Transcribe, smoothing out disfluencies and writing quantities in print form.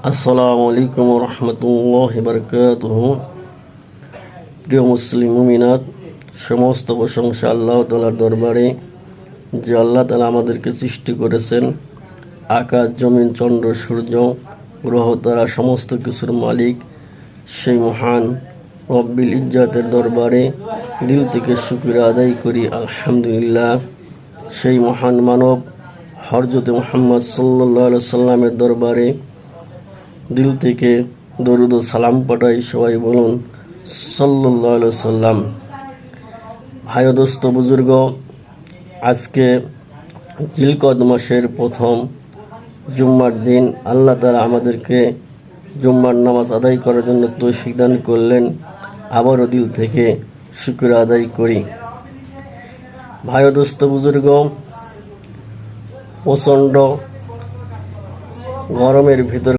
আসসালামু আলাইকুম রহমতুল্লাহ বারকাতুহু। প্রিয় মুসলিম মুমিনাত, সমস্ত প্রশংসা আল্লাহ তাআলার দরবারে, যে আল্লাহ তাআলা আমাদেরকে সৃষ্টি করেছেন। আকাশ, জমিন, চন্দ্র, সূর্য, গ্রহ, তারা সমস্ত কিছুর মালিক সেই মহান রব্বিল ইজ্জাতের দরবারে দিল থেকে শুকরিয়া আদায় করি, আলহামদুলিল্লাহ। সেই মহান মানব হযরতে মুহাম্মদ সাল্লাল্লাহু আলাইহি সাল্লামের দরবারে দিল থেকে দরুদ ও সালাম পাঠাই। সবাই বলুন সাল্লাল্লাহু আলাইহি সাল্লাম। ভাই ও দোস্ত বুজুর্গ, আজকে জিলকদ মাসের প্রথম জুম্মার দিন। আল্লাহ তাআলা আমাদেরকে জুম্মার নামাজ আদায় করার জন্য তৌফিক দান করলেন। আবারও দিল থেকে শুকর আদায় করি। ভাই ও দোস্ত বুজুর্গ, প্রচণ্ড গরমের ভিতর